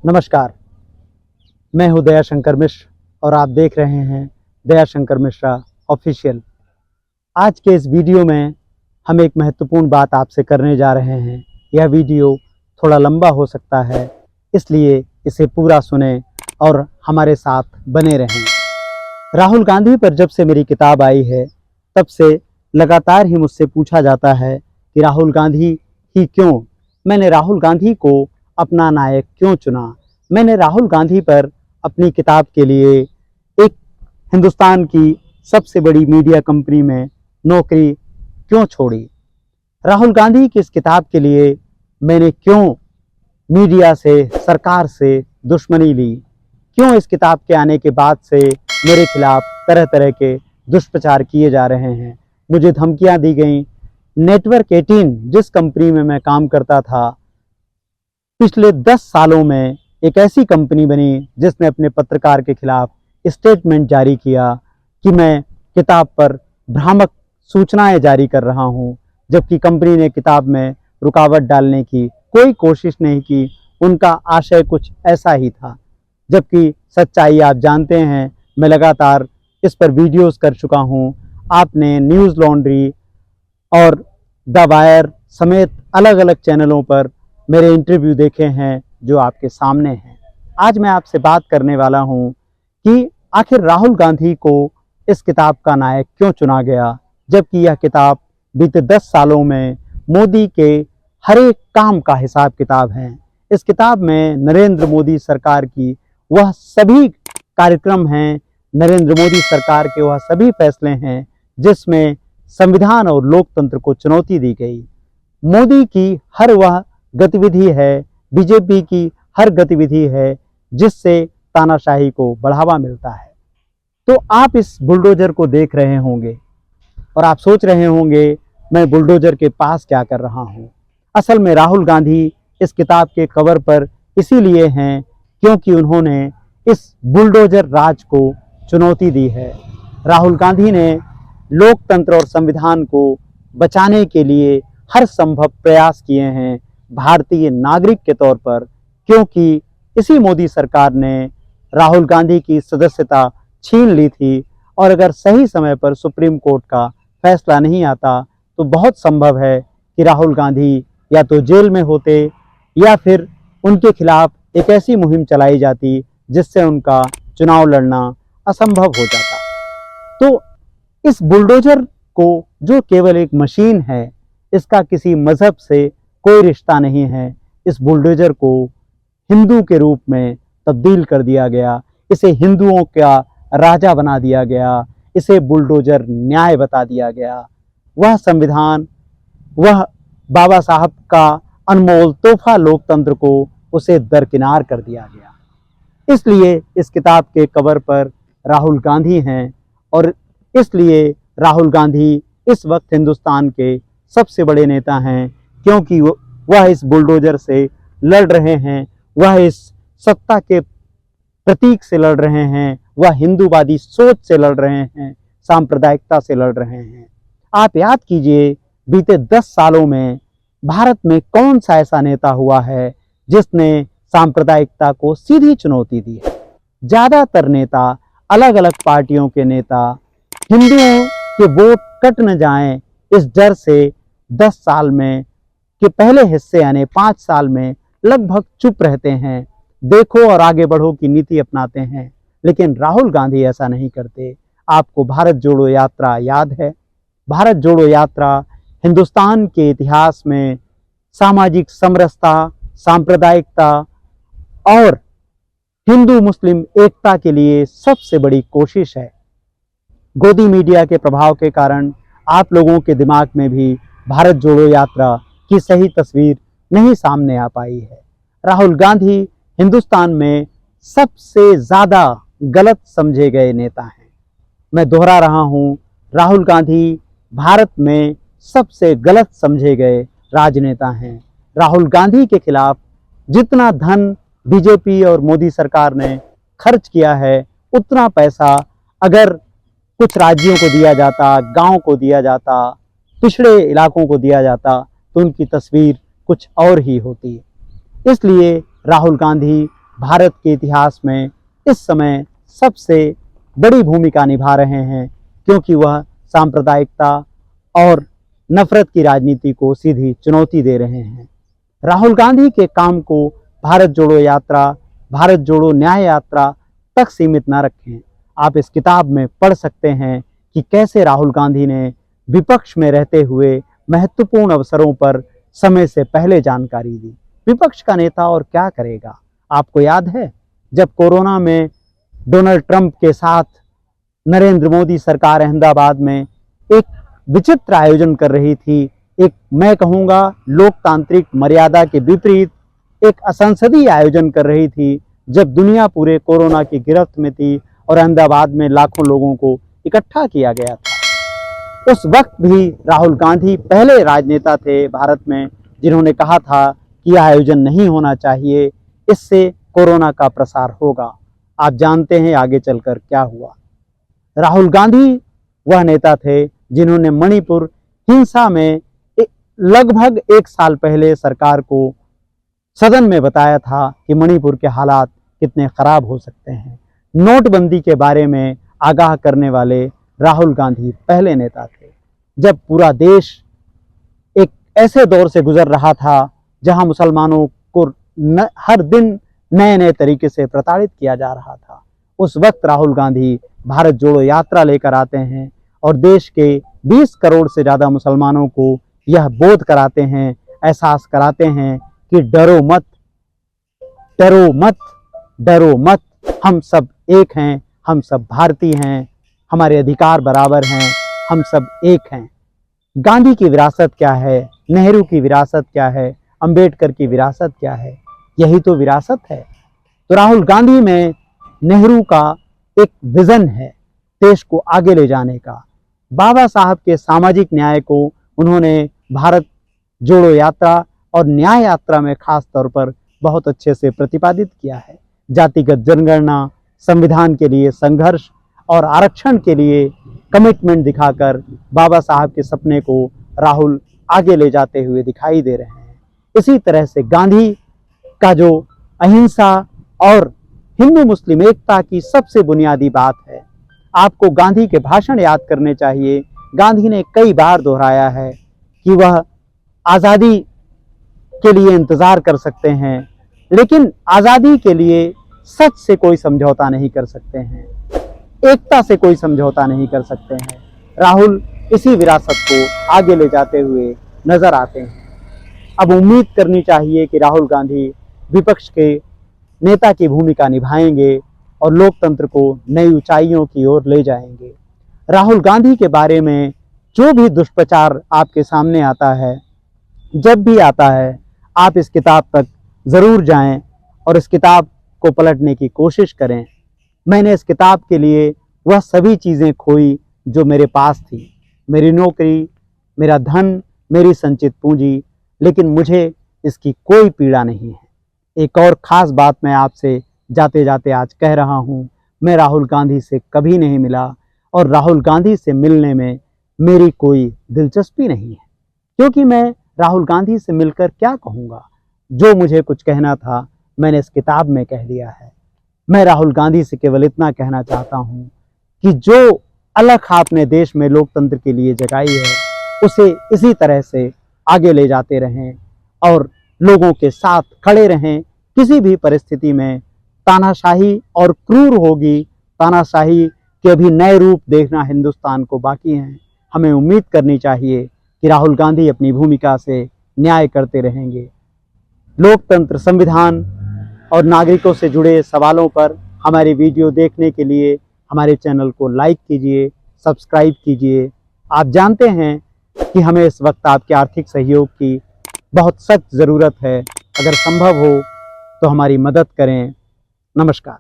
नमस्कार, मैं हूं दया शंकर मिश्र और आप देख रहे हैं दया शंकर मिश्रा ऑफिशियल। आज के इस वीडियो में हम एक महत्वपूर्ण बात आपसे करने जा रहे हैं। यह वीडियो थोड़ा लंबा हो सकता है, इसलिए इसे पूरा सुनें और हमारे साथ बने रहें। राहुल गांधी पर जब से मेरी किताब आई है, तब से लगातार ही मुझसे पूछा जाता है कि राहुल गांधी ही क्यों? मैंने राहुल गांधी को अपना नायक क्यों चुना? मैंने राहुल गांधी पर अपनी किताब के लिए एक हिंदुस्तान की सबसे बड़ी मीडिया कंपनी में नौकरी क्यों छोड़ी? राहुल गांधी की इस किताब के लिए मैंने क्यों मीडिया से, सरकार से दुश्मनी ली? क्यों इस किताब के आने के बाद से मेरे खिलाफ तरह तरह के दुष्प्रचार किए जा रहे हैं? मुझे धमकियां दी गई। नेटवर्क 18 जिस कंपनी में मैं काम करता था, पिछले 10 सालों में एक ऐसी कंपनी बनी जिसने अपने पत्रकार के खिलाफ स्टेटमेंट जारी किया कि मैं किताब पर भ्रामक सूचनाएं जारी कर रहा हूं, जबकि कंपनी ने किताब में रुकावट डालने की कोई कोशिश नहीं की। उनका आशय कुछ ऐसा ही था, जबकि सच्चाई आप जानते हैं। मैं लगातार इस पर वीडियोस कर चुका हूं। आपने न्यूज़ लॉन्ड्री और द वायर समेत अलग अलग चैनलों पर मेरे इंटरव्यू देखे हैं जो आपके सामने हैं। आज मैं आपसे बात करने वाला हूं कि आखिर राहुल गांधी को इस किताब का नायक क्यों चुना गया, जबकि यह किताब बीते 10 सालों में मोदी के हर एक काम का हिसाब किताब है। इस किताब में नरेंद्र मोदी सरकार की वह सभी कार्यक्रम हैं, नरेंद्र मोदी सरकार के वह सभी फैसले हैं जिसमें संविधान और लोकतंत्र को चुनौती दी गई। मोदी की हर वह गतिविधि है, बीजेपी की हर गतिविधि है जिससे तानाशाही को बढ़ावा मिलता है। तो आप इस बुलडोजर को देख रहे होंगे और आप सोच रहे होंगे मैं बुलडोजर के पास क्या कर रहा हूं। असल में राहुल गांधी इस किताब के कवर पर इसीलिए हैं क्योंकि उन्होंने इस बुलडोजर राज को चुनौती दी है। राहुल गांधी ने लोकतंत्र और संविधान को बचाने के लिए हर संभव प्रयास किए हैं भारतीय नागरिक के तौर पर, क्योंकि इसी मोदी सरकार ने राहुल गांधी की सदस्यता छीन ली थी और अगर सही समय पर सुप्रीम कोर्ट का फैसला नहीं आता तो बहुत संभव है कि राहुल गांधी या तो जेल में होते या फिर उनके खिलाफ एक ऐसी मुहिम चलाई जाती जिससे उनका चुनाव लड़ना असंभव हो जाता। तो इस बुलडोजर को, जो केवल एक मशीन है, इसका किसी मजहब से कोई रिश्ता नहीं है, इस बुलडोजर को हिंदू के रूप में तब्दील कर दिया गया। इसे हिंदुओं का राजा बना दिया गया। इसे बुलडोजर न्याय बता दिया गया। वह संविधान, वह बाबा साहब का अनमोल तोहफा लोकतंत्र को उसे दरकिनार कर दिया गया। इसलिए इस किताब के कवर पर राहुल गांधी हैं और इसलिए राहुल गांधी इस वक्त हिंदुस्तान के सबसे बड़े नेता हैं, क्योंकि वह इस बुलडोजर से लड़ रहे हैं, वह इस सत्ता के प्रतीक से लड़ रहे हैं, वह हिंदूवादी सोच से लड़ रहे हैं, सांप्रदायिकता से लड़ रहे हैं। आप याद कीजिए, बीते 10 सालों में भारत में कौन सा ऐसा नेता हुआ है जिसने सांप्रदायिकता को सीधी चुनौती दी है? ज्यादातर नेता, अलग अलग पार्टियों के नेता हिंदुओं के वोट कट न जाएं इस डर से 10 साल में के पहले हिस्से यानी 5 साल में लगभग चुप रहते हैं, देखो और आगे बढ़ो की नीति अपनाते हैं। लेकिन राहुल गांधी ऐसा नहीं करते। आपको भारत जोड़ो यात्रा याद है? भारत जोड़ो यात्रा हिंदुस्तान के इतिहास में सामाजिक समरसता, सांप्रदायिकता और हिंदू मुस्लिम एकता के लिए सबसे बड़ी कोशिश है। गोदी मीडिया के प्रभाव के कारण आप लोगों के दिमाग में भी भारत जोड़ो यात्रा की सही तस्वीर नहीं सामने आ पाई है। राहुल गांधी हिंदुस्तान में सबसे ज़्यादा गलत समझे गए नेता हैं। मैं दोहरा रहा हूं, राहुल गांधी भारत में सबसे गलत समझे गए राजनेता हैं। राहुल गांधी के खिलाफ जितना धन बीजेपी और मोदी सरकार ने खर्च किया है, उतना पैसा अगर कुछ राज्यों को दिया जाता, गांव को दिया जाता, पिछड़े इलाकों को दिया जाता, तो उनकी तस्वीर कुछ और ही होती। इसलिए राहुल गांधी भारत के इतिहास में इस समय सबसे बड़ी भूमिका निभा रहे हैं, क्योंकि वह सांप्रदायिकता और नफरत की राजनीति को सीधी चुनौती दे रहे हैं। राहुल गांधी के काम को भारत जोड़ो यात्रा, भारत जोड़ो न्याय यात्रा तक सीमित न रखें। आप इस किताब में पढ़ सकते हैं कि कैसे राहुल गांधी ने विपक्ष में रहते हुए महत्वपूर्ण अवसरों पर समय से पहले जानकारी दी। विपक्ष का नेता और क्या करेगा? आपको याद है जब कोरोना में डोनाल्ड ट्रंप के साथ नरेंद्र मोदी सरकार अहमदाबाद में एक विचित्र आयोजन कर रही थी, एक मैं कहूँगा लोकतांत्रिक मर्यादा के विपरीत एक असंसदीय आयोजन कर रही थी, जब दुनिया पूरे कोरोना की गिरफ्त में थी और अहमदाबाद में लाखों लोगों को इकट्ठा किया गया था। उस वक्त भी राहुल गांधी पहले राजनेता थे भारत में जिन्होंने कहा था कि यह आयोजन नहीं होना चाहिए, इससे कोरोना का प्रसार होगा। आप जानते हैं आगे चलकर क्या हुआ। राहुल गांधी वह नेता थे जिन्होंने मणिपुर हिंसा में लगभग 1 साल पहले सरकार को सदन में बताया था कि मणिपुर के हालात कितने खराब हो सकते हैं। नोटबंदी के बारे में आगाह करने वाले राहुल गांधी पहले नेता थे, जब पूरा देश एक ऐसे दौर से गुजर रहा था जहां मुसलमानों को हर दिन नए नए तरीके से प्रताड़ित किया जा रहा था। उस वक्त राहुल गांधी भारत जोड़ो यात्रा लेकर आते हैं और देश के 20 करोड़ से ज़्यादा मुसलमानों को यह बोध कराते हैं, एहसास कराते हैं कि डरो मत, डरो मत, डरो मत, हम सब एक हैं, हम सब भारतीय हैं, हमारे अधिकार बराबर हैं, हम सब एक हैं। गांधी की विरासत क्या है, नेहरू की विरासत क्या है, अंबेडकर की विरासत क्या है? यही तो विरासत है। तो राहुल गांधी में नेहरू का एक विजन है देश को आगे ले जाने का। बाबा साहब के सामाजिक न्याय को उन्होंने भारत जोड़ो यात्रा और न्याय यात्रा में खास तौर पर बहुत अच्छे से प्रतिपादित किया है। जातिगत जनगणना, संविधान के लिए संघर्ष और आरक्षण के लिए कमिटमेंट दिखाकर बाबा साहब के सपने को राहुल आगे ले जाते हुए दिखाई दे रहे हैं। इसी तरह से गांधी का जो अहिंसा और हिंदू मुस्लिम एकता की सबसे बुनियादी बात है, आपको गांधी के भाषण याद करने चाहिए। गांधी ने कई बार दोहराया है कि वह आज़ादी के लिए इंतज़ार कर सकते हैं, लेकिन आज़ादी के लिए सच से कोई समझौता नहीं कर सकते हैं, एकता से कोई समझौता नहीं कर सकते हैं। राहुल इसी विरासत को आगे ले जाते हुए नजर आते हैं। अब उम्मीद करनी चाहिए कि राहुल गांधी विपक्ष के नेता की भूमिका निभाएंगे और लोकतंत्र को नई ऊंचाइयों की ओर ले जाएंगे। राहुल गांधी के बारे में जो भी दुष्प्रचार आपके सामने आता है, जब भी आता है, आप इस किताब तक ज़रूर जाएं और इस किताब को पलटने की कोशिश करें। मैंने इस किताब के लिए वह सभी चीज़ें खोई जो मेरे पास थी, मेरी नौकरी, मेरा धन, मेरी संचित पूंजी, लेकिन मुझे इसकी कोई पीड़ा नहीं है। एक और ख़ास बात मैं आपसे जाते जाते आज कह रहा हूँ, मैं राहुल गांधी से कभी नहीं मिला और राहुल गांधी से मिलने में मेरी कोई दिलचस्पी नहीं है, क्योंकि मैं राहुल गांधी से मिलकर क्या कहूँगा? जो मुझे कुछ कहना था मैंने इस किताब में कह दिया है। मैं राहुल गांधी से केवल इतना कहना चाहता हूँ कि जो अलख आपने देश में लोकतंत्र के लिए जगाई है, उसे इसी तरह से आगे ले जाते रहें और लोगों के साथ खड़े रहें। किसी भी परिस्थिति में तानाशाही और क्रूर होगी, तानाशाही के अभी नए रूप देखना हिंदुस्तान को बाकी हैं। हमें उम्मीद करनी चाहिए कि राहुल गांधी अपनी भूमिका से न्याय करते रहेंगे। लोकतंत्र, संविधान और नागरिकों से जुड़े सवालों पर हमारी वीडियो देखने के लिए हमारे चैनल को लाइक कीजिए, सब्सक्राइब कीजिए। आप जानते हैं कि हमें इस वक्त आपके आर्थिक सहयोग की बहुत सख्त ज़रूरत है। अगर संभव हो तो हमारी मदद करें। नमस्कार।